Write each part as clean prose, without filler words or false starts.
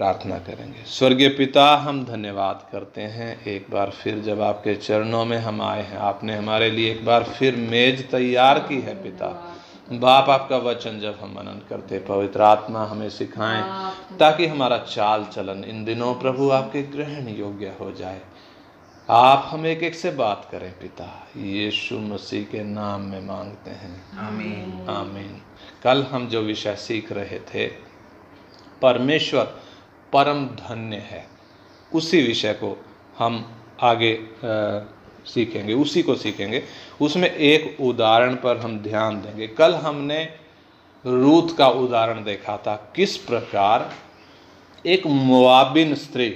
प्रार्थना करेंगे। स्वर्गीय पिता, हम धन्यवाद करते हैं एक बार फिर जब आपके चरणों में हम आए हैं। आपने हमारे लिए एक बार फिर मेज तैयार की है पिता। बाप, आपका वचन जब हम मनन करते, पवित्र आत्मा हमें सिखाएं ताकि हमारा चाल चलन इन दिनों प्रभु आपके ग्रहण योग्य हो जाए। आप हम एक एक से बात करें पिता, यीशु मसीह के नाम में मांगते हैं, आमीन आमीन। कल हम जो विषय सीख रहे थे, परमेश्वर परम धन्य है, उसी विषय को हम आगे सीखेंगे, उसी को सीखेंगे। उसमें एक उदाहरण पर हम ध्यान देंगे। कल हमने रूत का उदाहरण देखा था, किस प्रकार एक मोआबिन स्त्री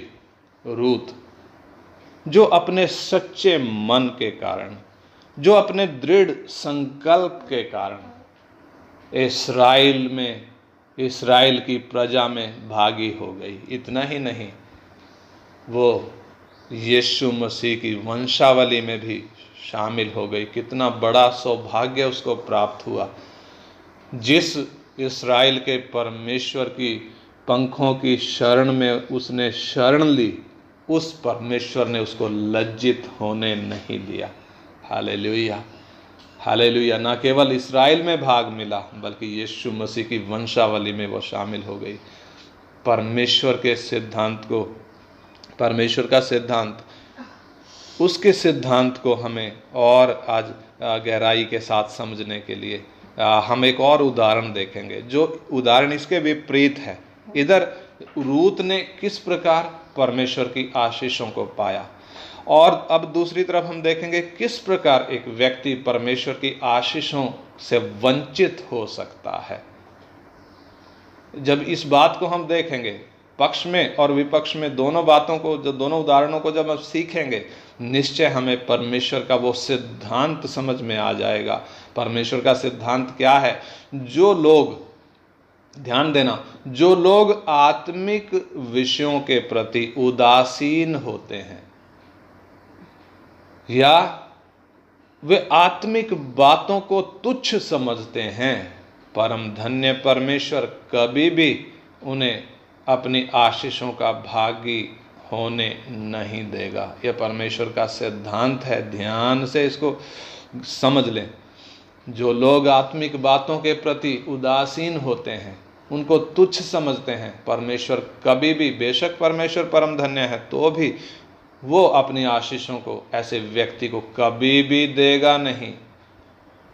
रूत, जो अपने सच्चे मन के कारण, जो अपने दृढ़ संकल्प के कारण इस्राएल की प्रजा में भागी हो गई। इतना ही नहीं, वो यीशु मसीह की वंशावली में भी शामिल हो गई। कितना बड़ा सौभाग्य उसको प्राप्त हुआ। जिस इस्राएल के परमेश्वर की पंखों की शरण में उसने शरण ली, उस परमेश्वर ने उसको लज्जित होने नहीं दिया। Hallelujah, hallelujah. न केवल इस्राएल में भाग मिला, बल्कि यीशु मसीह की वंशावली में वो शामिल हो गई। परमेश्वर के सिद्धांत को, परमेश्वर का सिद्धांत, उसके सिद्धांत को हमें और आज गहराई के साथ समझने के लिए हम एक और उदाहरण देखेंगे, जो उदाहरण इसके विपरीत है। इधर रूत ने किस प्रकार परमेश्वर की आशीषों को पाया, और अब दूसरी तरफ हम देखेंगे किस प्रकार एक व्यक्ति परमेश्वर की आशीषों से वंचित हो सकता है। जब इस बात को हम देखेंगे, पक्ष में और विपक्ष में दोनों बातों को, जो दोनों उदाहरणों को जब हम सीखेंगे, निश्चय हमें परमेश्वर का वो सिद्धांत समझ में आ जाएगा। परमेश्वर का सिद्धांत क्या है? जो लोग, ध्यान देना, जो लोग आत्मिक विषयों के प्रति उदासीन होते हैं, या वे आत्मिक बातों को तुच्छ समझते हैं, परम धन्य परमेश्वर कभी भी उन्हें अपनी आशीषों का भागी होने नहीं देगा। यह परमेश्वर का सिद्धांत है, ध्यान से इसको समझ लें। जो लोग आत्मिक बातों के प्रति उदासीन होते हैं, उनको तुच्छ समझते हैं, परमेश्वर कभी भी, बेशक परमेश्वर परम धन्य है, तो भी वो अपनी आशीषों को ऐसे व्यक्ति को कभी भी देगा नहीं।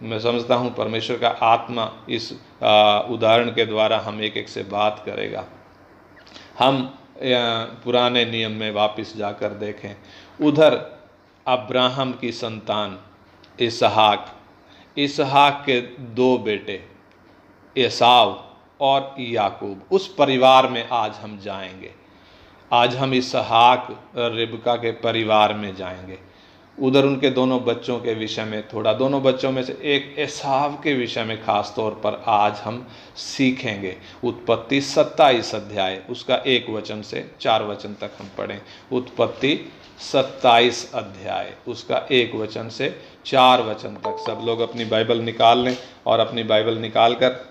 मैं समझता हूँ परमेश्वर का आत्मा इस उदाहरण के द्वारा हम एक एक से बात करेगा। हम पुराने नियम में वापस जाकर देखें, उधर अब्राहम की संतान इसहाक के दो बेटे एसाव और याकूब, उस परिवार में आज हम जाएंगे। आज हम इसहाक और रिबका के परिवार में जाएंगे। उधर उनके दोनों बच्चों के विषय में थोड़ा, दोनों बच्चों में से एक एसाव के विषय में खास तौर पर आज हम सीखेंगे। उत्पत्ति 27 अध्याय, उसका 1 वचन से 4 वचन तक हम पढ़ें। उत्पत्ति 27 अध्याय, उसका 1 वचन से 4 वचन तक। सब लोग अपनी बाइबल निकाल लें और अपनी बाइबल निकाल कर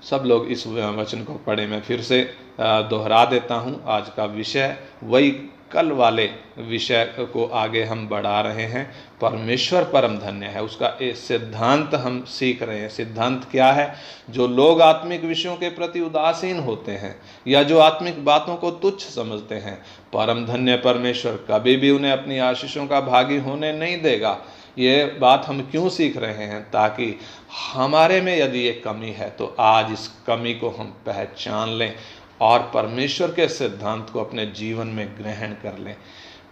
सब लोग इस वचन को पढ़ें। मैं फिर से दोहरा देता हूँ, आज का विषय वही कल वाले विषय को आगे हम बढ़ा रहे हैं। परमेश्वर परम धन्य है, उसका एक सिद्धांत हम सीख रहे हैं। सिद्धांत क्या है? जो लोग आत्मिक विषयों के प्रति उदासीन होते हैं, या जो आत्मिक बातों को तुच्छ समझते हैं, परम धन्य परमेश्वर कभी भी उन्हें अपनी आशीषों का भागी होने नहीं देगा। ये बात हम क्यों सीख रहे हैं? ताकि हमारे में यदि ये कमी है, तो आज इस कमी को हम पहचान लें और परमेश्वर के सिद्धांत को अपने जीवन में ग्रहण कर लें।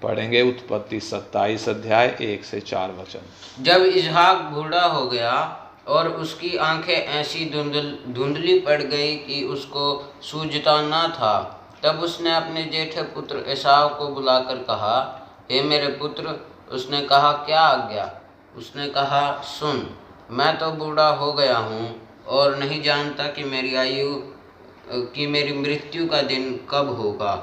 पढ़ेंगे उत्पत्ति 27 अध्याय 1 से 4 वचन। जब इसहाक बूढ़ा हो गया और उसकी आंखें ऐसी धुंधली पड़ गई कि उसको सूझता न था, तब उसने अपने जेठे पुत्र एसाव को बुलाकर कहा, हे मेरे पुत्र। उसने कहा, क्या आज्ञा? उसने कहा, सुन, मैं तो बूढ़ा हो गया हूँ और नहीं जानता कि मेरी मृत्यु का दिन कब होगा।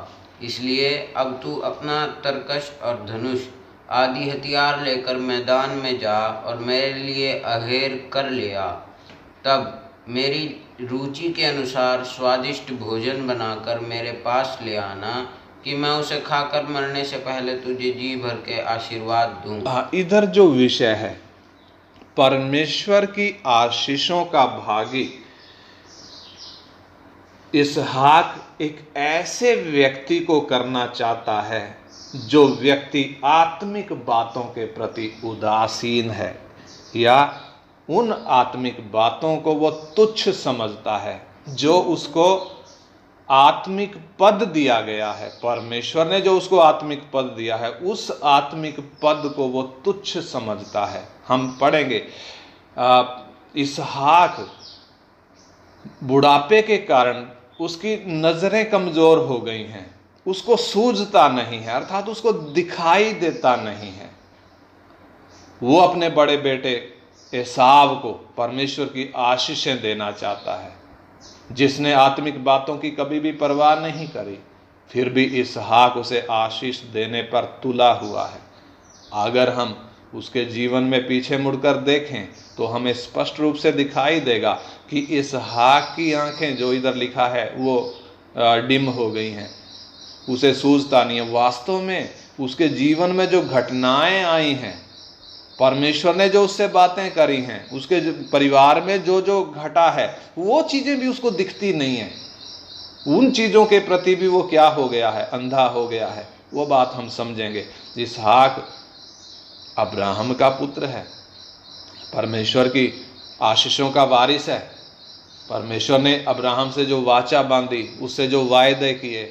इसलिए अब तू अपना तरकश और धनुष आदि हथियार लेकर मैदान में जा और मेरे लिए अहेर कर ले आ। तब मेरी रुचि के अनुसार स्वादिष्ट भोजन बनाकर मेरे पास ले आना कि मैं उसे खाकर मरने से पहले तुझे जी भर के आशीर्वाद दूं। हाँ, इधर जो विषय है परमेश्वर की आशीषों का भागी इसहाक एक ऐसे व्यक्ति को करना चाहता है जो व्यक्ति आत्मिक बातों के प्रति उदासीन है या उन आत्मिक बातों को वो तुच्छ समझता है जो उसको आत्मिक पद दिया गया है। परमेश्वर ने जो उसको आत्मिक पद दिया है उस आत्मिक पद को वो तुच्छ समझता है। हम पढ़ेंगे इसहाक बुढ़ापे के कारण उसकी नजरें कमजोर हो गई हैं, उसको सूझता नहीं है, अर्थात उसको दिखाई देता नहीं है। वो अपने बड़े बेटे एसाव को परमेश्वर की आशीषें देना चाहता है, जिसने आत्मिक बातों की कभी भी परवाह नहीं करी, फिर भी इसहाक उसे आशीष देने पर तुला हुआ है। अगर हम उसके जीवन में पीछे मुड़कर देखें तो हमें स्पष्ट रूप से दिखाई देगा कि इसहाक की आंखें, जो इधर लिखा है, वो डिम हो गई हैं, उसे सूझता नहीं है। वास्तव में उसके जीवन में जो घटनाएं आई हैं, परमेश्वर ने जो उससे बातें करी हैं, उसके परिवार में जो जो घटा है, वो चीज़ें भी उसको दिखती नहीं है। उन चीज़ों के प्रति भी वो क्या हो गया है, अंधा हो गया है। वो बात हम समझेंगे। इसहाक अब्राहम का पुत्र है, परमेश्वर की आशीषों का वारिस है। परमेश्वर ने अब्राहम से जो वाचा बांधी, उससे जो वायदे किए,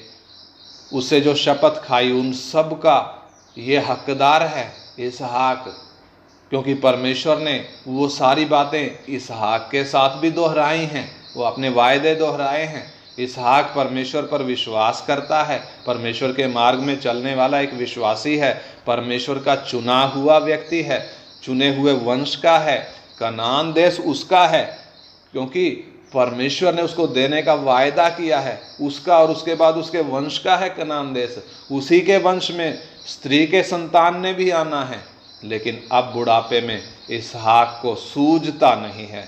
उससे जो शपथ खाई, उन सब का ये हकदार है इसहाक, क्योंकि परमेश्वर ने वो सारी बातें इसहाक के साथ भी दोहराई हैं, वो अपने वायदे दोहराए हैं। इसहाक परमेश्वर पर विश्वास करता है, परमेश्वर के मार्ग में चलने वाला एक विश्वासी है, परमेश्वर का चुना हुआ व्यक्ति है, चुने हुए वंश का है, कनान देश उसका है, क्योंकि परमेश्वर ने उसको देने का वायदा किया है, उसका और उसके बाद उसके वंश का है कनान देश। उसी के वंश में स्त्री के संतान ने भी आना है। लेकिन अब बुढ़ापे में इसहाक को सूझता नहीं है।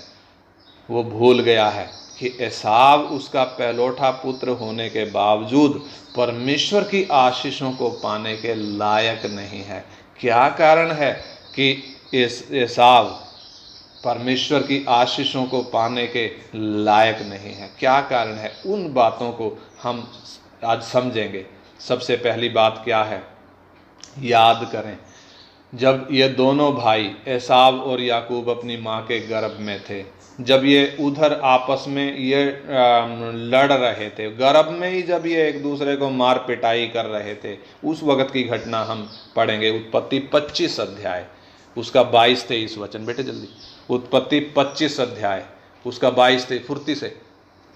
वो भूल गया है कि एसाव उसका पहलौठा पुत्र होने के बावजूद परमेश्वर की आशीषों को पाने के लायक नहीं है। क्या कारण है कि एसाव परमेश्वर की आशीषों को पाने के लायक नहीं है? क्या कारण है? उन बातों को हम आज समझेंगे। सबसे पहली बात क्या है, याद करें, जब ये दोनों भाई एसाव और याकूब अपनी माँ के गर्भ में थे, जब ये उधर आपस में ये लड़ रहे थे, गर्भ में ही जब ये एक दूसरे को मार पिटाई कर रहे थे, उस वक़्त की घटना हम पढ़ेंगे। उत्पत्ति 25 अध्याय उसका 22-23 वचन। बेटे जल्दी, उत्पत्ति 25 अध्याय उसका 22-23, फुर्ती से,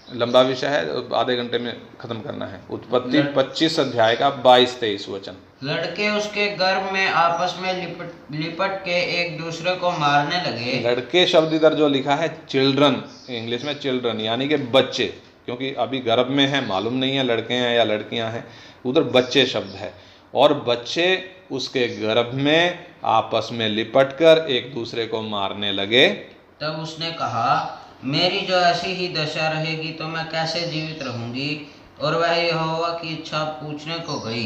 लंबा विषय है, आधे घंटे में खत्म करना है। उत्पत्ति 25 अध्याय का 22-23 वचन। लड़के उसके गर्भ में आपस में लिपट के एक दूसरे को मारने लगे। लड़के शब्द इधर जो लिखा है चिल्ड्रन, इंग्लिश में चिल्ड्रन, यानी कि बच्चे, क्योंकि अभी गर्भ में है, मालूम नहीं है लड़के हैं या लड़कियां हैं, उधर बच्चे शब्द है। और बच्चे उसके गर्भ में आपस में लिपट कर एक दूसरे को मारने लगे। तब उसने कहा, मेरी जो ऐसी ही दशा रहेगी तो मैं कैसे जीवित रहूंगी? और वह यहोवा की इच्छा पूछने को गई।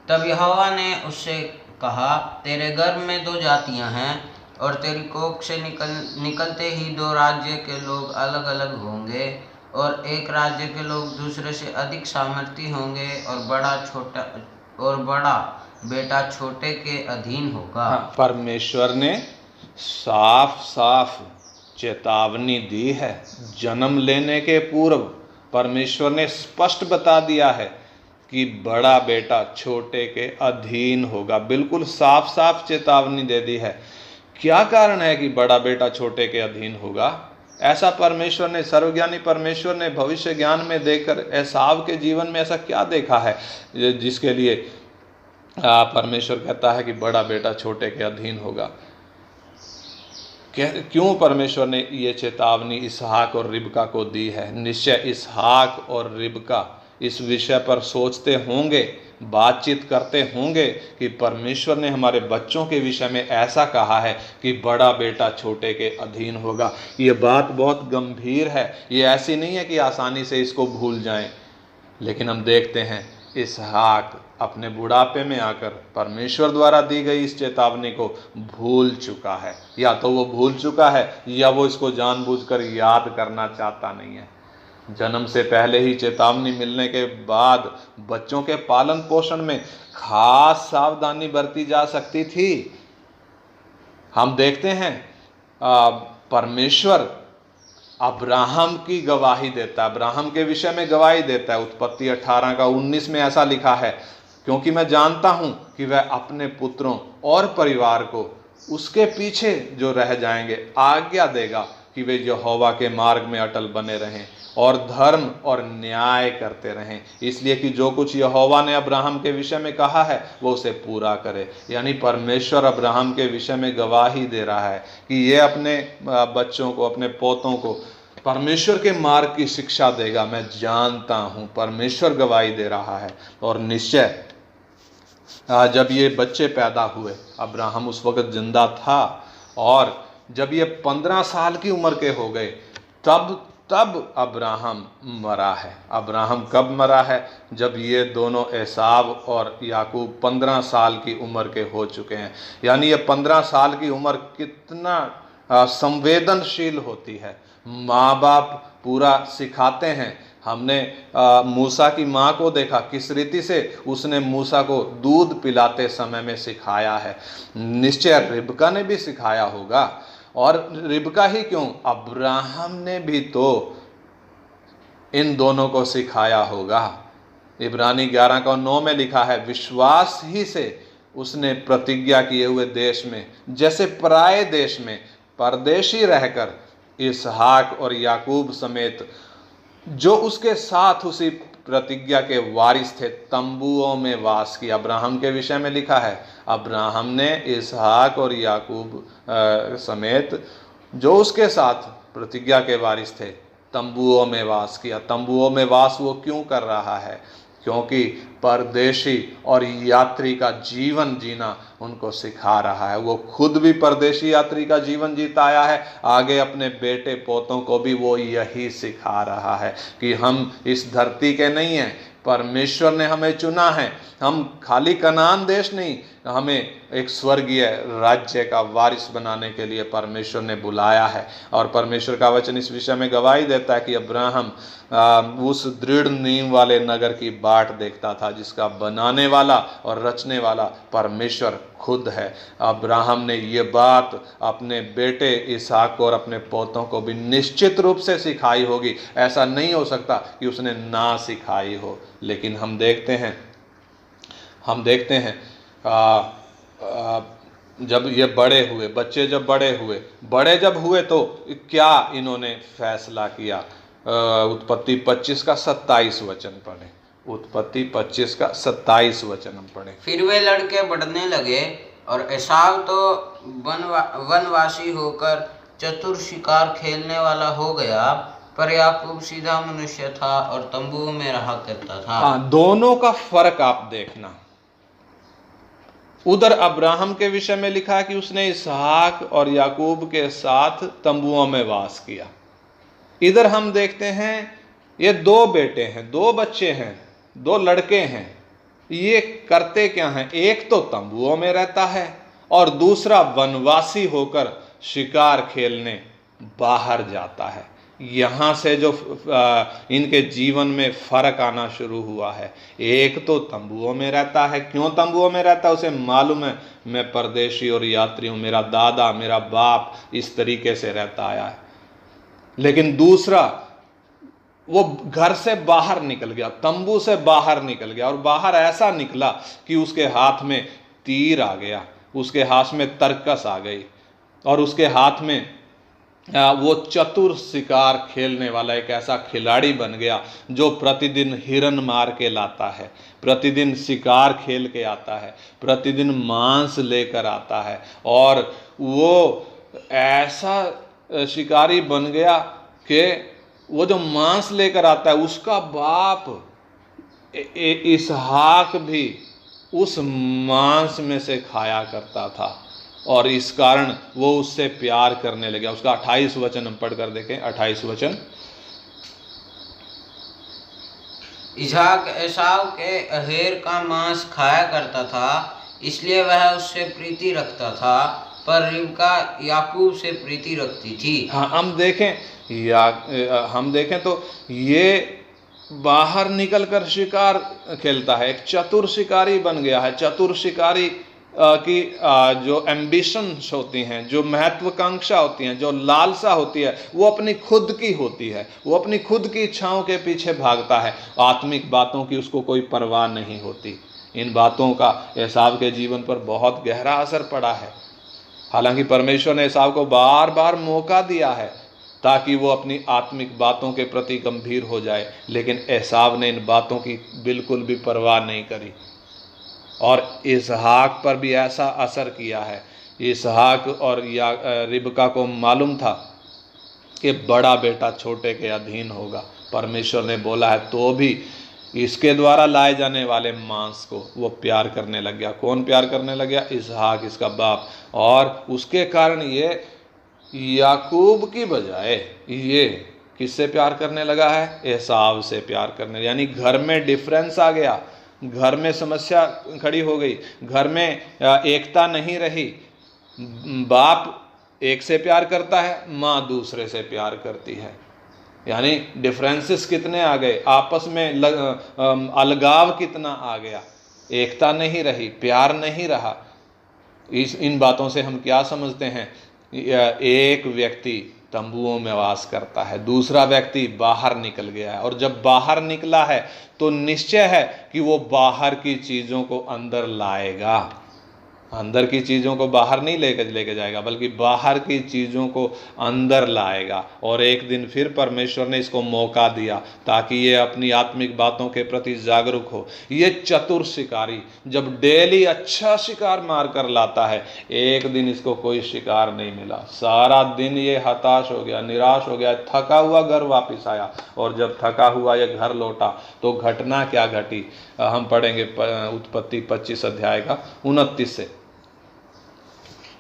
तब यहोवा ने उससे कहा, तेरे गर्भ में 2 जातियां हैं और तेरी कोख से निकलते ही 2 राज्य के लोग अलग अलग होंगे, और एक राज्य के लोग दूसरे से अधिक सामर्थी होंगे, और बड़ा बेटा छोटे के अधीन होगा। परमेश्वर ने साफ साफ चेतावनी दी है। जन्म लेने के पूर्व परमेश्वर ने स्पष्ट बता दिया है कि बड़ा बेटा छोटे के अधीन होगा। बिल्कुल साफ साफ चेतावनी दे दी है। क्या कारण है कि बड़ा बेटा छोटे के अधीन होगा? ऐसा परमेश्वर ने, सर्वज्ञानी परमेश्वर ने भविष्य ज्ञान में देखकर एसाव के जीवन में ऐसा क्या देखा है जिसके लिए परमेश्वर कहता है कि बड़ा बेटा छोटे के अधीन होगा? क्यों परमेश्वर ने ये चेतावनी इसहाक और रिबका को दी है? निश्चय इसहाक और रिबका इस विषय पर सोचते होंगे, बातचीत करते होंगे कि परमेश्वर ने हमारे बच्चों के विषय में ऐसा कहा है कि बड़ा बेटा छोटे के अधीन होगा। ये बात बहुत गंभीर है, ये ऐसी नहीं है कि आसानी से इसको भूल जाएं। लेकिन हम देखते हैं इसहाक अपने बुढ़ापे में आकर परमेश्वर द्वारा दी गई इस चेतावनी को भूल चुका है। या तो वो भूल चुका है या वो इसको जानबूझकर याद करना चाहता नहीं है। जन्म से पहले ही चेतावनी मिलने के बाद बच्चों के पालन पोषण में खास सावधानी बरती जा सकती थी। हम देखते हैं परमेश्वर अब्राहम की गवाही देता है, अब्राहम के विषय में गवाही देता है। उत्पत्ति 18:19 में ऐसा लिखा है, क्योंकि मैं जानता हूं कि वह अपने पुत्रों और परिवार को उसके पीछे जो रह जाएंगे आज्ञा देगा कि वे यहोवा के मार्ग में अटल बने रहें और धर्म और न्याय करते रहें, इसलिए कि जो कुछ यहोवा ने अब्राहम के विषय में कहा है वो उसे पूरा करे। यानी परमेश्वर अब्राहम के विषय में गवाही दे रहा है कि ये अपने बच्चों को, अपने पोतों को परमेश्वर के मार्ग की शिक्षा देगा। मैं जानता हूँ, परमेश्वर गवाही दे रहा है। और निश्चय जब ये बच्चे पैदा हुए, अब्राहम उस वक्त जिंदा था, और जब ये 15 साल की उम्र के हो गए तब अब्राहम मरा है। अब्राहम कब मरा है? जब ये दोनों एसाव और याकूब 15 साल की उम्र के हो चुके हैं। यानी ये 15 साल की उम्र कितना संवेदनशील होती है। माँ बाप पूरा सिखाते हैं। हमने मूसा की माँ को देखा, किस रीति से उसने मूसा को दूध पिलाते समय में सिखाया है। निश्चय रिबका ने भी सिखाया होगा, और रिबका ही क्यों, अब्राहम ने भी तो इन दोनों को सिखाया होगा। इब्रानी 11:9 में लिखा है, विश्वास ही से उसने प्रतिज्ञा किए हुए देश में, जैसे पराये देश में परदेशी रहकर, इसहाक और याकूब समेत जो उसके साथ उसी प्रतिज्ञा के वारिस थे, तंबुओं में वास किया। अब्राहम के विषय में लिखा है, अब्राहम ने इसहाक और याकूब समेत जो उसके साथ प्रतिज्ञा के वारिस थे, तंबुओं में वास किया। तंबुओं में वास वो क्यों कर रहा है? क्योंकि परदेशी और यात्री का जीवन जीना उनको सिखा रहा है। वो खुद भी परदेशी यात्री का जीवन जीता आया है, आगे अपने बेटे पोतों को भी वो यही सिखा रहा है कि हम इस धरती के नहीं हैं, परमेश्वर ने हमें चुना है। हम खाली कनान देश नहीं, हमें एक स्वर्गीय राज्य का वारिस बनाने के लिए परमेश्वर ने बुलाया है। और परमेश्वर का वचन इस विषय में गवाही देता है कि अब्राहम उस दृढ़ नींव वाले नगर की बाट देखता था जिसका बनाने वाला और रचने वाला परमेश्वर खुद है। अब्राहम ने ये बात अपने बेटे इसहाक को और अपने पोतों को भी निश्चित रूप से सिखाई होगी। ऐसा नहीं हो सकता कि उसने ना सिखाई हो। लेकिन हम देखते हैं जब ये बड़े हुए, बच्चे जब बड़े जब हुए तो क्या इन्होंने फैसला किया? उत्पत्ति 25:27 वचन पढ़े। उत्पत्ति 25:27 हम पढ़े। फिर वे लड़के बढ़ने लगे और एसाव तो वनवासी होकर चतुर शिकार खेलने वाला हो गया, पर याकूब सीधा मनुष्य था और तंबू में रहा करता था। दोनों का फर्क आप देखना। उधर अब्राहम के विषय में लिखा है कि उसने इसहाक और याकूब के साथ तंबुओं में वास किया। इधर हम देखते हैं ये 2 बेटे हैं, 2 बच्चे हैं, 2 लड़के हैं। ये करते क्या हैं? एक तो तंबुओं में रहता है और दूसरा वनवासी होकर शिकार खेलने बाहर जाता है। यहाँ से जो इनके जीवन में फर्क आना शुरू हुआ है। एक तो तंबुओं में रहता है। क्यों तंबुओं में रहता है? उसे मालूम है मैं परदेशी और यात्री हूँ, मेरा दादा मेरा बाप इस तरीके से रहता आया है। लेकिन दूसरा, वो घर से बाहर निकल गया, तंबू से बाहर निकल गया, और बाहर ऐसा निकला कि उसके हाथ में तीर आ गया, उसके हाथ में तरकस आ गई, और उसके हाथ में वो चतुर शिकार खेलने वाला एक ऐसा खिलाड़ी बन गया जो प्रतिदिन हिरन मार के लाता है, प्रतिदिन शिकार खेल के आता है, प्रतिदिन मांस लेकर आता है। और वो ऐसा शिकारी बन गया कि वो जो मांस लेकर आता है उसका बाप इसहाक भी उस मांस में से खाया करता था और इस कारण वो उससे प्यार करने लगा। उसका 28 वचन हम पढ़कर देखें, 28 वचन। इसहाक एसाव के अहेर का मांस खाया करता था, इसलिए वह उससे प्रीति रखता था, पर रिबका याकूब से प्रीति रखती थी। हाँ, हम देखें तो ये बाहर निकलकर शिकार खेलता है, एक चतुर शिकारी बन गया है। चतुर शिकारी की जो एम्बिशंस होती हैं, जो महत्वाकांक्षा होती हैं, जो लालसा होती है, वो अपनी खुद की होती है। वो अपनी खुद की इच्छाओं के पीछे भागता है, आत्मिक बातों की उसको कोई परवाह नहीं होती। इन बातों का एसाव के जीवन पर बहुत गहरा असर पड़ा है। हालांकि परमेश्वर ने एसाव को बार बार मौका दिया है ताकि वो अपनी आत्मिक बातों के प्रति गंभीर हो जाए, लेकिन एसाव ने इन बातों की बिल्कुल भी परवाह नहीं करी और इसहाक पर भी ऐसा असर किया है। इसहाक और रिबका को मालूम था कि बड़ा बेटा छोटे के अधीन होगा। परमेश्वर ने बोला है तो भी इसके द्वारा लाए जाने वाले मांस को वो प्यार करने लग गया। कौन प्यार करने लग गया? इसहाक, इसका बाप। और उसके कारण ये याकूब की बजाय ये किससे प्यार करने लगा है? एसाव से प्यार करने। यानी घर में डिफरेंस आ गया, घर में समस्या खड़ी हो गई, घर में एकता नहीं रही। बाप एक से प्यार करता है, माँ दूसरे से प्यार करती है। यानी डिफरेंसेस कितने आ गए, आपस में अलगाव कितना आ गया, एकता नहीं रही, प्यार नहीं रहा। इन बातों से हम क्या समझते हैं? एक व्यक्ति तंबुओं में वास करता है, दूसरा व्यक्ति बाहर निकल गया है, और जब बाहर निकला है तो निश्चय है कि वो बाहर की चीज़ों को अंदर लाएगा। अंदर की चीज़ों को बाहर नहीं लेके जाएगा, बल्कि बाहर की चीज़ों को अंदर लाएगा। और एक दिन फिर परमेश्वर ने इसको मौका दिया ताकि ये अपनी आत्मिक बातों के प्रति जागरूक हो। ये चतुर शिकारी जब डेली अच्छा शिकार मार कर लाता है, एक दिन इसको कोई शिकार नहीं मिला। सारा दिन ये हताश हो गया, निराश हो गया, थका हुआ घर वापस आया, और जब थका हुआ ये घर लौटा तो घटना क्या घटी हम पढ़ेंगे उत्पत्ति 25 अध्याय का 29 से।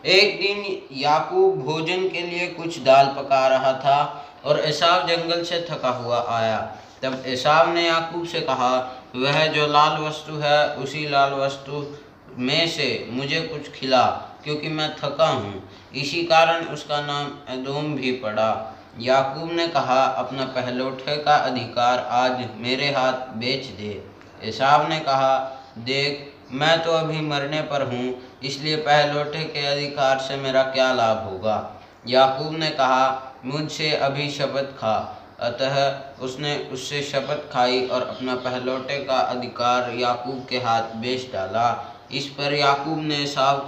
एक दिन याकूब भोजन के लिए कुछ दाल पका रहा था और एसाव जंगल से थका हुआ आया। तब एसाव ने याकूब से कहा, वह जो लाल वस्तु है उसी लाल वस्तु में से मुझे कुछ खिला, क्योंकि मैं थका हूँ। इसी कारण उसका नाम एदोम भी पड़ा। याकूब ने कहा, अपना पहलौठे का अधिकार आज मेरे हाथ बेच दे। एसाव ने कहा, देख, मैं तो अभी मरने पर हूँ, इसलिए पहलौठे के अधिकार से मेरा क्या लाभ होगा। याकूब ने कहा, मुझसे अभी शपथ खा। अतः उसने उससे शपथ खाई और अपना पहलौठे का अधिकार याकूब के हाथ बेच डाला। इस पर याकूब ने एसाव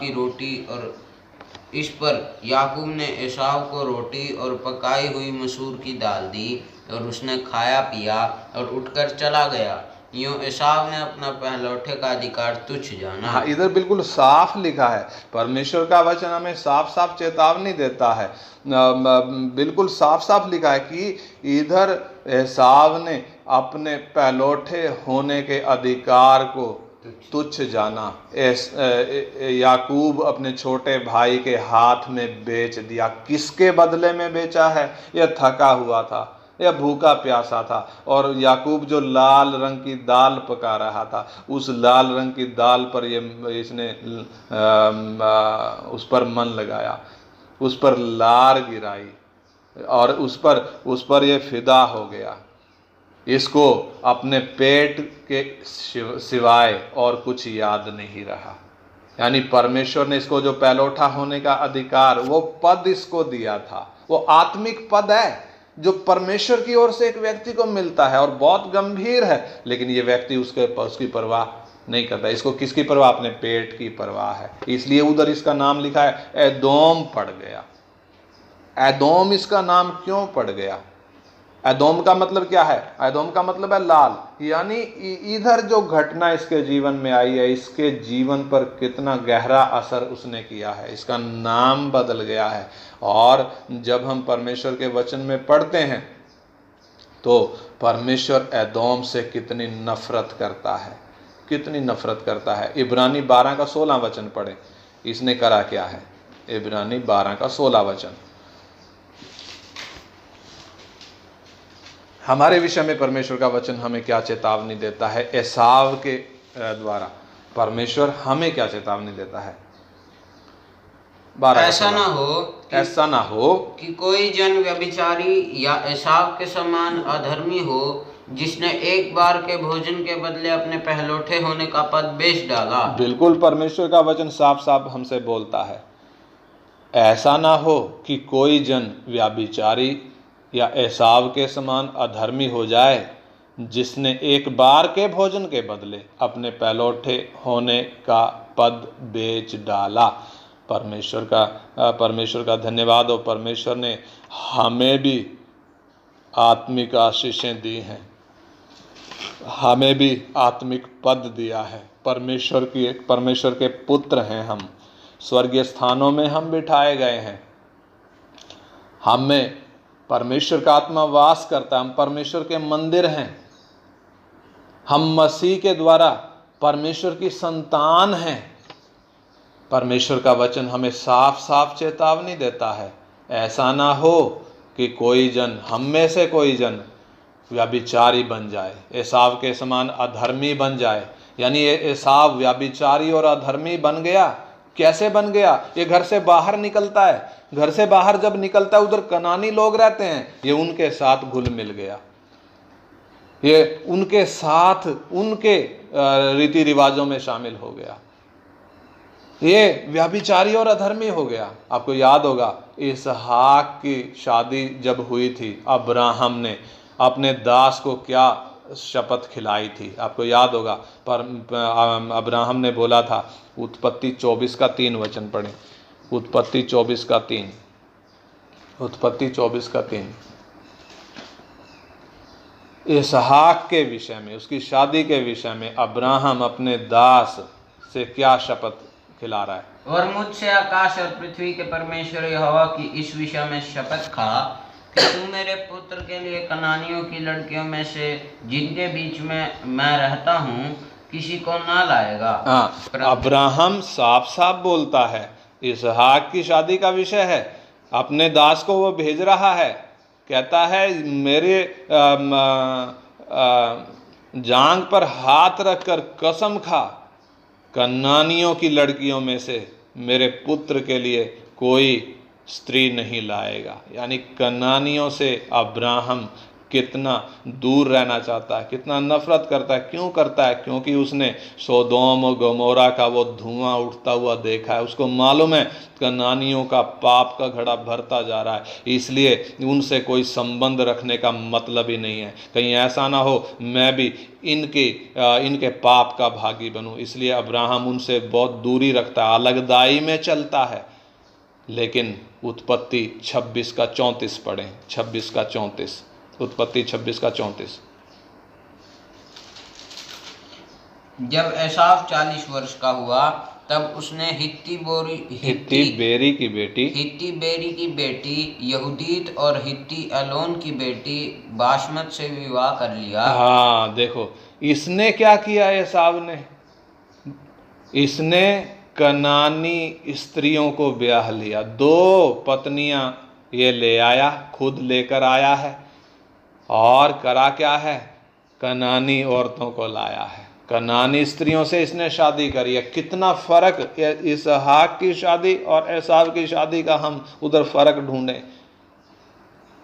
को रोटी और पकाई हुई मसूर की दाल दी, और उसने खाया पिया और उठकर चला गया। यूं एसाव ने अपना पहलौठे का अधिकार तुच्छ जाना। हाँ, इधर बिल्कुल साफ लिखा है। परमेश्वर का वचन हमें साफ साफ चेतावनी देता है। बिल्कुल साफ साफ लिखा है कि इधर एसाव ने अपने पहलौठे होने के अधिकार को तुच्छ जाना। याकूब अपने छोटे भाई के हाथ में बेच दिया। किसके बदले में बेचा है? यह थका हुआ था, यह भूखा प्यासा था, और याकूब जो लाल रंग की दाल पका रहा था, उस लाल रंग की दाल पर इसने उस पर मन लगाया, उस पर लार गिराई, और उस पर यह फिदा हो गया। इसको अपने पेट के सिवाय और कुछ याद नहीं रहा। यानी परमेश्वर ने इसको जो पहलौठा होने का अधिकार, वो पद इसको दिया था, वो आत्मिक पद है जो परमेश्वर की ओर से एक व्यक्ति को मिलता है और बहुत गंभीर है, लेकिन ये व्यक्ति उसकी परवाह नहीं करता। इसको किसकी परवाह? अपने पेट की परवाह है। इसलिए उधर इसका नाम लिखा है एदोम पड़ गया। एदोम इसका नाम क्यों पड़ गया? एदोम का मतलब क्या है? एदोम का मतलब है लाल। यानी इधर जो घटना इसके जीवन में आई है, इसके जीवन पर कितना गहरा असर उसने किया है। इसका नाम बदल गया है। और जब हम परमेश्वर के वचन में पढ़ते हैं तो परमेश्वर एदोम से कितनी नफरत करता है, कितनी नफरत करता है। इब्रानी 12 का 16 वचन पढ़े, इसने करा क्या है। इब्रानी 12 का 16 वचन हमारे विषय में परमेश्वर का वचन हमें क्या चेतावनी देता है। एसाव के द्वारा परमेश्वर हमें क्या चेतावनी देता है। ऐसा ना हो कि कोई जन व्यभिचारी या एसाव के समान अधर्मी हो, जिसने एक बार के भोजन के बदले अपने पहलौठे होने का पद बेच डाला। बिल्कुल, परमेश्वर का वचन साफ साफ हमसे बोलता है, ऐसा ना हो कि कोई जन व्यभिचारी या एसाव के समान अधर्मी हो जाए, जिसने एक बार के भोजन के बदले अपने पहलौठे होने का पद बेच डाला। परमेश्वर का धन्यवाद हो, परमेश्वर ने हमें भी आत्मिक आशीषें दी हैं, हमें भी आत्मिक पद दिया है। परमेश्वर के पुत्र हैं हम, स्वर्गीय स्थानों में हम बिठाए गए हैं, हम में परमेश्वर का आत्मा वास करता है, हम परमेश्वर के मंदिर हैं, हम मसीह के द्वारा परमेश्वर की संतान हैं। परमेश्वर का वचन हमें साफ साफ चेतावनी देता है, ऐसा ना हो कि कोई जन, हम में से कोई जन व्यभिचारी बन जाए, एसाव के समान अधर्मी बन जाए। यानी ये एसाव व्यभिचारी और अधर्मी बन गया। कैसे बन गया? ये घर से बाहर निकलता है, घर से बाहर जब निकलता है, उधर कनानी लोग रहते हैं, ये उनके साथ घुल मिल गया, ये उनके साथ उनके रीति रिवाजों में शामिल हो गया, ये व्यभिचारी और अधर्मी हो गया। आपको याद होगा इसहाक की शादी जब हुई थी, अब्राहम ने अपने दास को क्या शपथ खिलाई थी, आपको याद होगा। पर अब्राहम ने बोला था, उत्पत्ति 24 का 3 वचन पढ़ें, उत्पत्ति 24 का 3, उत्पत्ति 24 का 3। इसहाक के विषय में, उसकी शादी के विषय में अब्राहम अपने दास से क्या शपथ खिला रहा है। और मुझसे आकाश और पृथ्वी के परमेश्वर यहोवा की इस विषय में शपथ खा कि तू मेरे पुत्र के लिए कनानियों की लड़कियों में से जिनके बीच में मैं रहता हूँ किसी को ना लाएगा। अब्राहम साफ साफ बोलता है, इसहाक की शादी का विषय है, अपने दास को वो भेज रहा है, कहता है मेरे जांघ पर हाथ रखकर कसम खा, कनानियों की लड़कियों में से मेरे पुत्र के लिए कोई स्त्री नहीं लाएगा। यानी कनानियों से अब्राहम कितना दूर रहना चाहता है, कितना नफरत करता है। क्यों करता है? क्योंकि उसने सोदोम और गमोरा का वो धुआं उठता हुआ देखा है, उसको मालूम है कनानियों का पाप का घड़ा भरता जा रहा है, इसलिए उनसे कोई संबंध रखने का मतलब ही नहीं है। कहीं ऐसा ना हो मैं भी इनके पाप का भागी बनूं, इसलिए अब्राहम उनसे बहुत दूरी रखता है, अलगदाई में चलता है। लेकिन उत्पत्ति 26 का 34 पढ़ें, 26 का 34, उत्पत्ति 26 का 34। जब एसाव 40 वर्ष का हुआ तब उसने हित्ती बेरी की बेटी यहूदीत और हित्ती एलोन की बेटी बाशमत से विवाह कर लिया। हाँ देखो, इसने क्या किया एसाव ने, इसने कनानी स्त्रियों को ब्याह लिया, 2 पत्नियां ये ले आया, खुद लेकर आया है, और करा क्या है, कनानी औरतों को लाया है, कनानी स्त्रियों से इसने शादी करी है। कितना फर्क इसहाक की शादी और एसाव की शादी का हम उधर फर्क ढूंढें।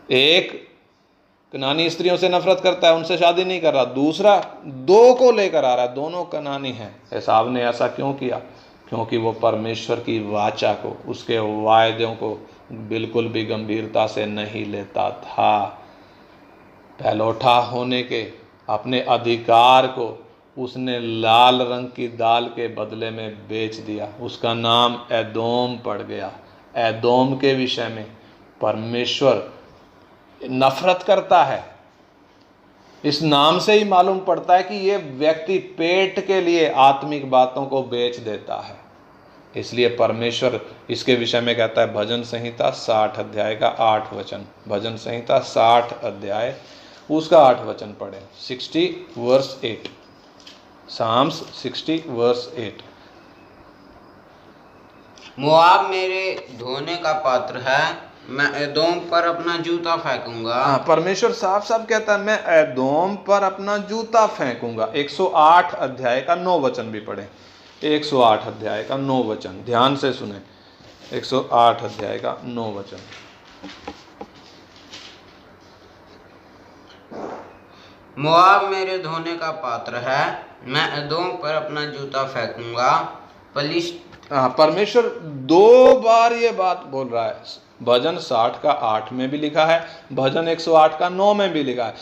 एक कनानी स्त्रियों से नफरत करता है, उनसे शादी नहीं कर रहा, दूसरा 2 को लेकर आ रहा है, दोनों कनानी हैं। एसाव ने ऐसा क्यों किया? क्योंकि वो परमेश्वर की वाचा को, उसके वायदों को बिल्कुल भी गंभीरता से नहीं लेता था। पहलौठा होने के अपने अधिकार को उसने लाल रंग की दाल के बदले में बेच दिया, उसका नाम एदोम पड़ गया। एदोम के विषय में परमेश्वर नफरत करता है। इस नाम से ही मालूम पड़ता है कि ये व्यक्ति पेट के लिए आत्मिक बातों को बेच देता है। इसलिए परमेश्वर इसके विषय में कहता है, भजन संहिता 60 अध्याय का 8 वचन, भजन संहिता 60 अध्याय उसका 8 वचन पढ़े। 60 वर्स 8, साम्स 60 वर्स 8। मोआब मेरे धोने का पात्र है, मैं एदोम पर अपना जूता फेंकूंगा। हाँ, परमेश्वर साफ साफ कहता है मैं एदोम पर अपना जूता फेंकूंगा। 108 अध्याय का 9 वचन भी पढ़े। 108 अध्याय का 9 वचन ध्यान से सुने। 108 अध्याय का 9 वचन। मोआब मेरे धोने का पात्र है, मैं एदोम पर अपना जूता फेंकूंगा। परमेश्वर 2 बार ये बात बोल रहा है। भजन 60 का 8 में भी लिखा है, भजन 108 का 9 में भी लिखा है।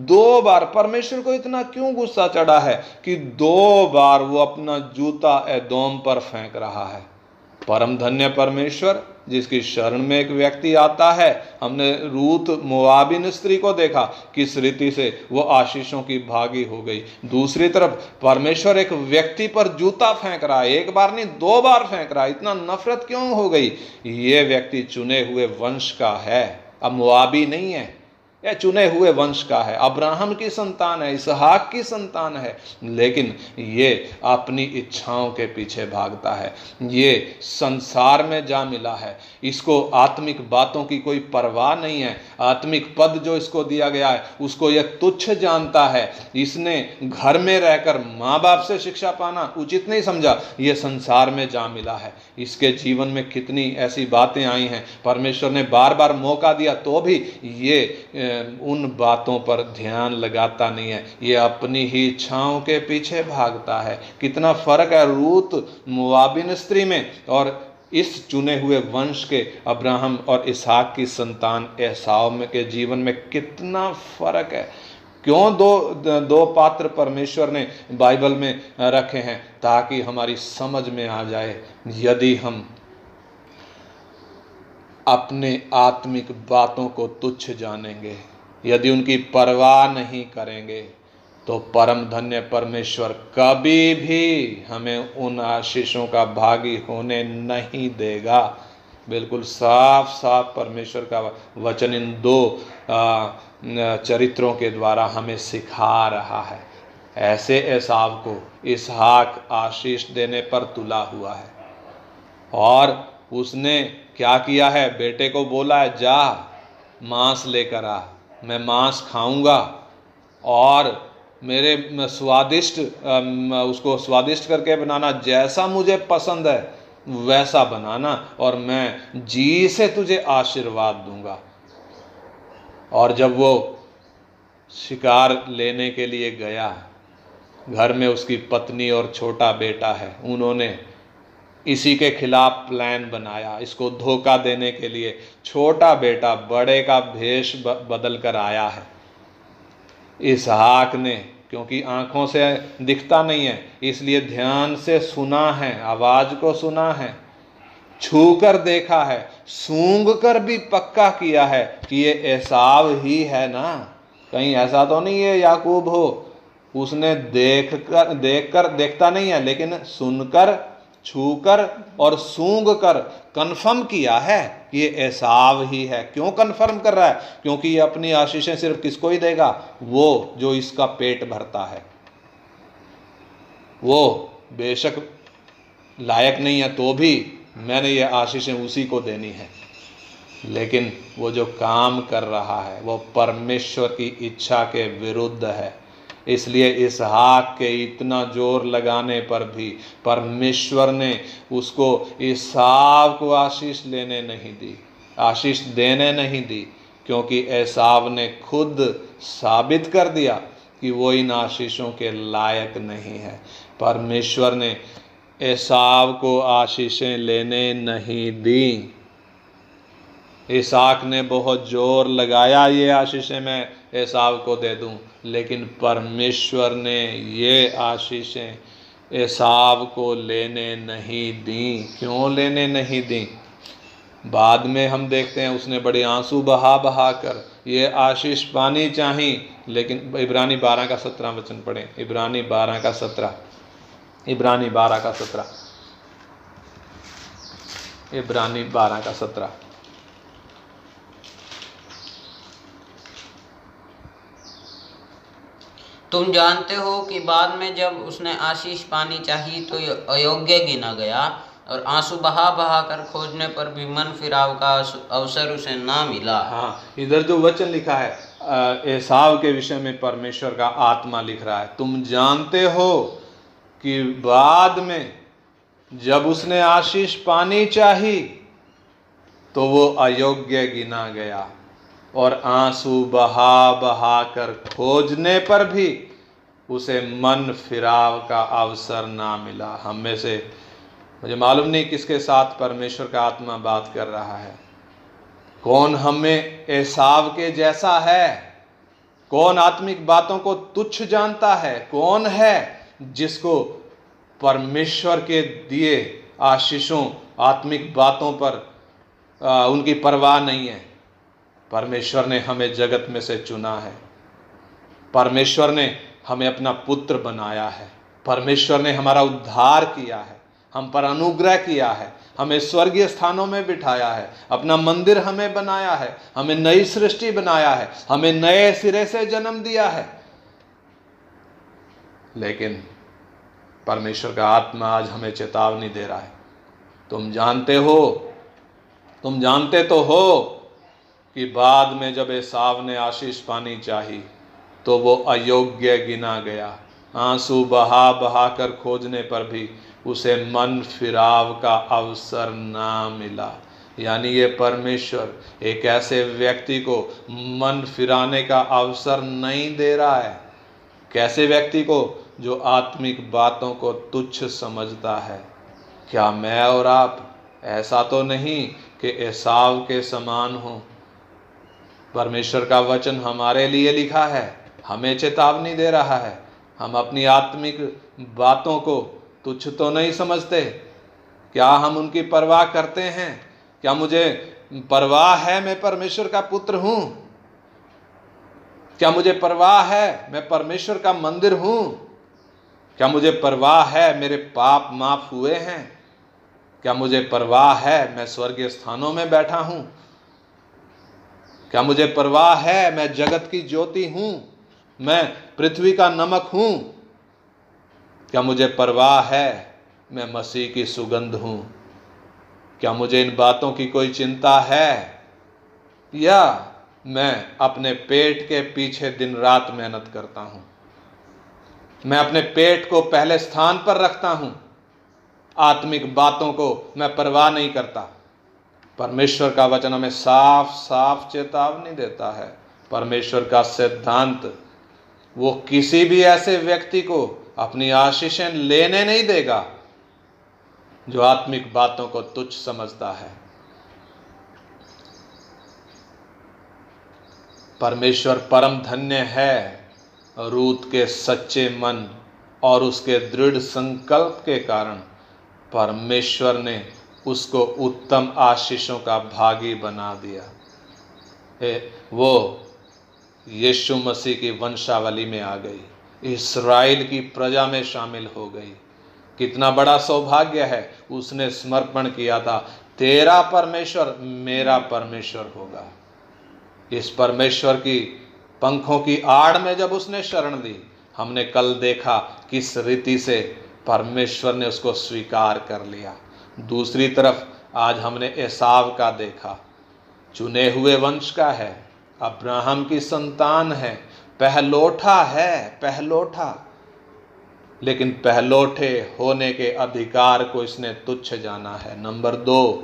2 बार परमेश्वर को इतना क्यों गुस्सा चढ़ा है कि 2 बार वो अपना जूता एदोम पर फेंक रहा है। परम धन्य परमेश्वर जिसकी शरण में एक व्यक्ति आता है। हमने रूत मोआबिन स्त्री को देखा, किस रीति से वो आशीषों की भागी हो गई। दूसरी तरफ परमेश्वर एक व्यक्ति पर जूता फेंक रहा है, 1 बार नहीं 2 बार फेंक रहा है। इतना नफरत क्यों हो गई? ये व्यक्ति चुने हुए वंश का है, अब मोआबी नहीं है, यह चुने हुए वंश का है, अब्राहम की संतान है, इसहाक की संतान है, लेकिन ये अपनी इच्छाओं के पीछे भागता है। ये संसार में जा मिला है, इसको आत्मिक बातों की कोई परवाह नहीं है। आत्मिक पद जो इसको दिया गया है उसको यह तुच्छ जानता है। इसने घर में रहकर माँ बाप से शिक्षा पाना उचित नहीं समझा, ये संसार में जा मिला है। इसके जीवन में कितनी ऐसी बातें आई हैं, परमेश्वर ने बार बार मौका दिया तो भी ये उन बातों पर ध्यान लगाता नहीं है, ये अपनी ही इच्छाओं के पीछे भागता है। कितना फर्क है रूत मोआबिन स्त्री में और इस चुने हुए वंश के अब्राहम और इसहाक की संतान एसाव में के जीवन में कितना फर्क है। क्यों दो पात्र परमेश्वर ने बाइबल में रखे हैं? ताकि हमारी समझ में आ जाए, यदि हम अपने आत्मिक बातों को तुच्छ जानेंगे, यदि उनकी परवाह नहीं करेंगे, तो परम धन्य परमेश्वर कभी भी हमें उन आशीषों का भागी होने नहीं देगा। बिल्कुल साफ साफ परमेश्वर का वचन इन 2 चरित्रों के द्वारा हमें सिखा रहा है। ऐसे एसाव को इसहाक आशीष देने पर तुला हुआ है और उसने क्या किया है? बेटे को बोला है जा मांस लेकर आ, मैं मांस खाऊंगा और मेरे स्वादिष्ट उसको स्वादिष्ट करके बनाना, जैसा मुझे पसंद है वैसा बनाना और मैं जी से तुझे आशीर्वाद दूंगा। और जब वो शिकार लेने के लिए गया, घर में उसकी पत्नी और छोटा बेटा है, उन्होंने इसी के खिलाफ प्लान बनाया। इसको धोखा देने के लिए छोटा बेटा बड़े का भेष बदल कर आया है। इसहाक ने, क्योंकि आंखों से दिखता नहीं है इसलिए ध्यान से सुना है, आवाज को सुना है, छू कर देखा है, सूंघ कर भी पक्का किया है कि ये एसाव ही है ना, कहीं ऐसा तो नहीं है याकूब हो। उसने देखता नहीं है लेकिन सुनकर, छूकर और सूंघ कर कन्फर्म किया है कि ये एसाव ही है। क्यों कन्फर्म कर रहा है? क्योंकि ये अपनी आशीषें सिर्फ किसको ही देगा? वो जो इसका पेट भरता है। वो बेशक लायक नहीं है तो भी मैंने ये आशीषें उसी को देनी है, लेकिन वो जो काम कर रहा है वो परमेश्वर की इच्छा के विरुद्ध है। इसलिए इसहाक के इतना जोर लगाने पर भी परमेश्वर ने उसको एसाव को आशीष लेने नहीं दी, आशीष देने नहीं दी, क्योंकि एसाव ने खुद साबित कर दिया कि वो इन आशीषों के लायक नहीं है। परमेश्वर ने एसाव को आशीषें लेने नहीं दी। इसहाक ने बहुत जोर लगाया ये आशीषें मैं एसाव को दे दूं, लेकिन परमेश्वर ने ये आशीषें एसाव को लेने नहीं दी। क्यों लेने नहीं दी? बाद में हम देखते हैं उसने बड़े आंसू बहा बहा कर ये आशीष पानी चाहिए, लेकिन इब्रानी 12 का 17 वचन पढ़ें। इब्रानी 12 का 17, इब्रानी 12 का 17, इब्रानी 12 का 17। तुम जानते हो कि बाद में जब उसने आशीष पानी चाहिए तो ये अयोग्य गिना गया, और आंसू बहा बहा कर खोजने पर भी मन फिराव का अवसर उसे ना मिला। हाँ, इधर जो वचन लिखा है एसाव के विषय में परमेश्वर का आत्मा लिख रहा है, तुम जानते हो कि बाद में जब उसने आशीष पानी चाही तो वो अयोग्य गिना गया, और आंसू बहा बहा कर खोजने पर भी उसे मन फिराव का अवसर ना मिला। हम में से मुझे मालूम नहीं किसके साथ परमेश्वर का आत्मा बात कर रहा है। कौन हमें एसाव के जैसा है? कौन आत्मिक बातों को तुच्छ जानता है? कौन है जिसको परमेश्वर के दिए आशीषों आत्मिक बातों पर उनकी परवाह नहीं है? परमेश्वर ने हमें जगत में से चुना है, परमेश्वर ने हमें अपना पुत्र बनाया है, परमेश्वर ने हमारा उद्धार किया है, हम पर अनुग्रह किया है, हमें स्वर्गीय स्थानों में बिठाया है, अपना मंदिर हमें बनाया है, हमें नई सृष्टि बनाया है, हमें नए सिरे से जन्म दिया है। लेकिन परमेश्वर का आत्मा आज हमें चेतावनी दे रहा है, तुम जानते तो हो कि बाद में जब एसाव ने आशीष पानी चाही तो वो अयोग्य गिना गया, आंसू बहा बहा कर खोजने पर भी उसे मन फिराव का अवसर ना मिला। यानी ये परमेश्वर एक ऐसे व्यक्ति को मन फिराने का अवसर नहीं दे रहा है। कैसे व्यक्ति को? जो आत्मिक बातों को तुच्छ समझता है। क्या मैं और आप ऐसा तो नहीं कि एसाव के समान हो? परमेश्वर का वचन हमारे लिए लिखा है, हमें चेतावनी दे रहा है। हम अपनी आत्मिक बातों को तुच्छ तो नहीं समझते? क्या हम उनकी परवाह करते हैं? क्या मुझे परवाह है मैं परमेश्वर का पुत्र हूं? क्या मुझे परवाह है मैं परमेश्वर का मंदिर हूं? क्या मुझे परवाह है मेरे पाप माफ हुए हैं? क्या मुझे परवाह है मैं स्वर्गीय स्थानों में बैठा हूं? क्या मुझे परवाह है मैं जगत की ज्योति हूं, मैं पृथ्वी का नमक हूं? क्या मुझे परवाह है मैं मसीह की सुगंध हूं? क्या मुझे इन बातों की कोई चिंता है? या मैं अपने पेट के पीछे दिन रात मेहनत करता हूं? मैं अपने पेट को पहले स्थान पर रखता हूं, आत्मिक बातों को मैं परवाह नहीं करता। परमेश्वर का वचन हमें साफ साफ चेतावनी देता है। परमेश्वर का सिद्धांत वो किसी भी ऐसे व्यक्ति को अपनी आशीषें लेने नहीं देगा जो आत्मिक बातों को तुच्छ समझता है। परमेश्वर परम धन्य है रूत के सच्चे मन और उसके दृढ़ संकल्प के कारण परमेश्वर ने उसको उत्तम आशीषों का भागी बना दिया। वो यीशु मसीह की वंशावली में आ गई, इस्राएल की प्रजा में शामिल हो गई। कितना बड़ा सौभाग्य है। उसने समर्पण किया था, तेरा परमेश्वर मेरा परमेश्वर होगा। इस परमेश्वर की पंखों की आड़ में जब उसने शरण दी, हमने कल देखा किस रीति से परमेश्वर ने उसको स्वीकार कर लिया। दूसरी तरफ आज हमने एसाव का देखा, चुने हुए वंश का है, अब्राहम की संतान है, पहलोठा है, पहलोठा, लेकिन पहलोठे होने के अधिकार को इसने तुच्छ जाना है। नंबर 2,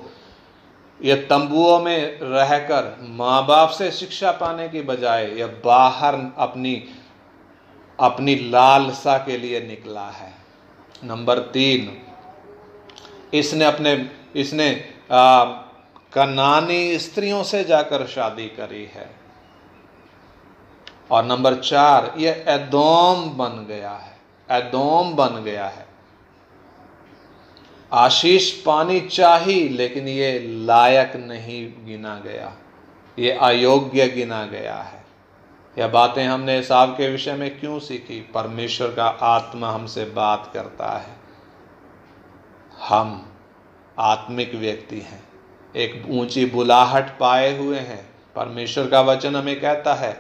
ये तंबुओं में रहकर माँ बाप से शिक्षा पाने की बजाय यह बाहर अपनी लालसा के लिए निकला है। नंबर 3, इसने कनानी स्त्रियों से जाकर शादी करी है। और नंबर 4, ये एदोम बन गया है, एदोम बन गया है। आशीष पानी चाहिए लेकिन ये लायक नहीं गिना गया, ये अयोग्य गिना गया है। यह बातें हमने एसाव के विषय में क्यों सीखी? परमेश्वर का आत्मा हमसे बात करता है। हम आत्मिक व्यक्ति हैं, एक ऊंची बुलाहट पाए हुए हैं। परमेश्वर का वचन हमें कहता है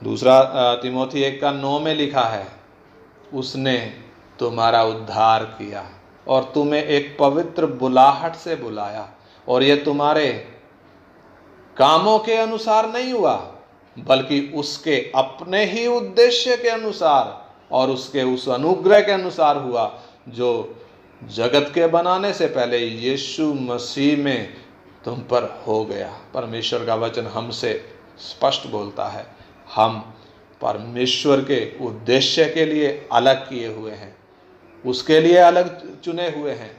दूसरा तिमोथी 1:9 में लिखा है, उसने तुम्हारा उद्धार किया और तुम्हें एक पवित्र बुलाहट से बुलाया, और यह तुम्हारे कामों के अनुसार नहीं हुआ, बल्कि उसके अपने ही उद्देश्य के अनुसार और उसके उस अनुग्रह के अनुसार हुआ जो जगत के बनाने से पहले यीशु मसीह में तुम पर हो गया। परमेश्वर का वचन हमसे स्पष्ट बोलता है, हम परमेश्वर के उद्देश्य के लिए अलग किए हुए हैं, उसके लिए अलग चुने हुए हैं।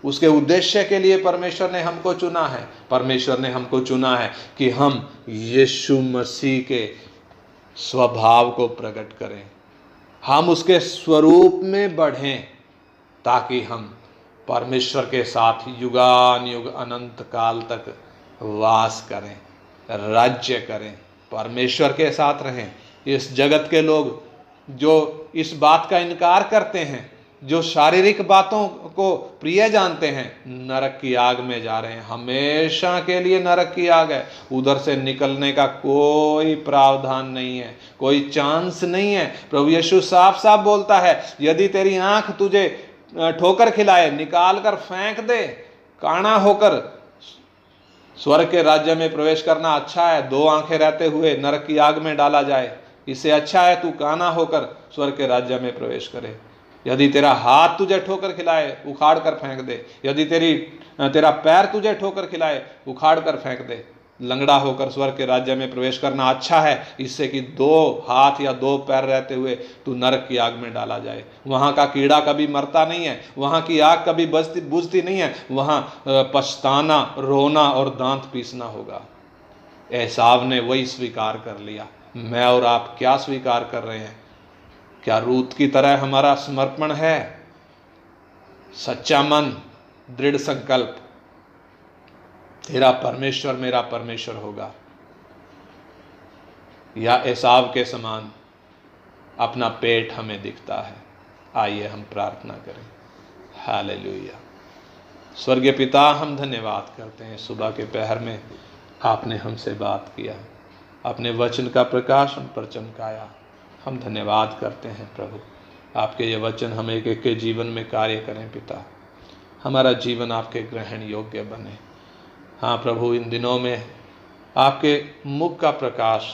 उसके उद्देश्य के लिए परमेश्वर ने हमको चुना है। परमेश्वर ने हमको चुना है कि हम यीशु मसीह के स्वभाव को प्रकट करें, हम उसके स्वरूप में बढ़ें, ताकि हम परमेश्वर के साथ युगान युग अनंत काल तक वास करें, राज्य करें, परमेश्वर के साथ रहें। इस जगत के लोग जो इस बात का इनकार करते हैं, जो शारीरिक बातों को प्रिय जानते हैं, नरक की आग में जा रहे हैं, हमेशा के लिए नरक की आग है। उधर से निकलने का कोई प्रावधान नहीं है, कोई चांस नहीं है। प्रभु यीशु साफ साफ बोलता है, यदि तेरी आंख तुझे ठोकर खिलाए, निकाल कर फेंक दे। काना होकर स्वर्ग के राज्य में प्रवेश करना अच्छा है, 2 आंखें रहते हुए नरक की आग में डाला जाए, इससे अच्छा है तू काना होकर स्वर्ग के राज्य में प्रवेश करे। यदि तेरा हाथ तुझे ठोकर खिलाए, उखाड़ कर फेंक दे। यदि तेरा पैर तुझे ठोकर खिलाए, उखाड़ कर फेंक दे। लंगड़ा होकर स्वर्ग के राज्य में प्रवेश करना अच्छा है, इससे कि 2 हाथ या 2 पैर रहते हुए तू नरक की आग में डाला जाए। वहाँ का कीड़ा कभी मरता नहीं है, वहाँ की आग कभी बुझती नहीं है, वहाँ पछताना, रोना और दांत पीसना होगा। एसाव ने वही स्वीकार कर लिया। मैं और आप क्या स्वीकार कर रहे हैं? क्या रूत की तरह हमारा समर्पण है? सच्चा मन, दृढ़ संकल्प, तेरा परमेश्वर मेरा परमेश्वर होगा, या एसाव के समान अपना पेट हमें दिखता है? आइए हम प्रार्थना करें। हालेलुया। स्वर्गीय पिता, हम धन्यवाद करते हैं, सुबह के पहर में आपने हमसे बात किया, अपने वचन का प्रकाश हम पर चमकाया। हम धन्यवाद करते हैं प्रभु, आपके ये वचन हम एक एक के जीवन में कार्य करें पिता, हमारा जीवन आपके ग्रहण योग्य बने। हाँ प्रभु, इन दिनों में आपके मुख का प्रकाश,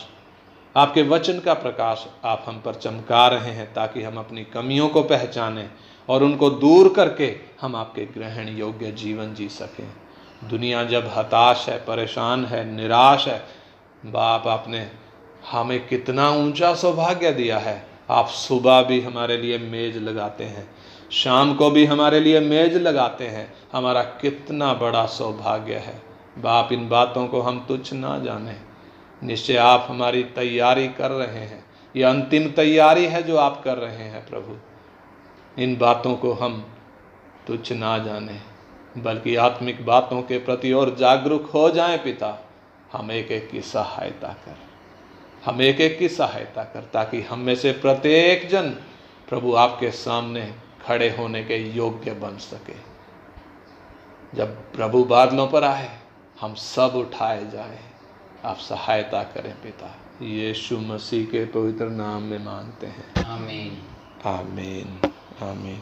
आपके वचन का प्रकाश आप हम पर चमका रहे हैं, ताकि हम अपनी कमियों को पहचानें और उनको दूर करके हम आपके ग्रहण योग्य जीवन जी सकें। दुनिया जब हताश है, परेशान है, निराश है, बाप आपने हमें कितना ऊंचा सौभाग्य दिया है। आप सुबह भी हमारे लिए मेज लगाते हैं, शाम को भी हमारे लिए मेज लगाते हैं। हमारा कितना बड़ा सौभाग्य है बाप, इन बातों को हम तुच्छ ना जाने। निश्चय आप हमारी तैयारी कर रहे हैं, ये अंतिम तैयारी है जो आप कर रहे हैं प्रभु। इन बातों को हम तुच्छ ना जाने, बल्कि आत्मिक बातों के प्रति और जागरूक हो जाएं पिता। हम एक एक की सहायता कर, हम एक एक की सहायता कर, ताकि हम में से प्रत्येक जन प्रभु आपके सामने खड़े होने के योग्य बन सके। जब प्रभु बादलों पर आए, हम सब उठाए जाएं। आप सहायता करें पिता, यीशु मसीह के पवित्र नाम में मांगते हैं। आमीन। आमीन। आमीन।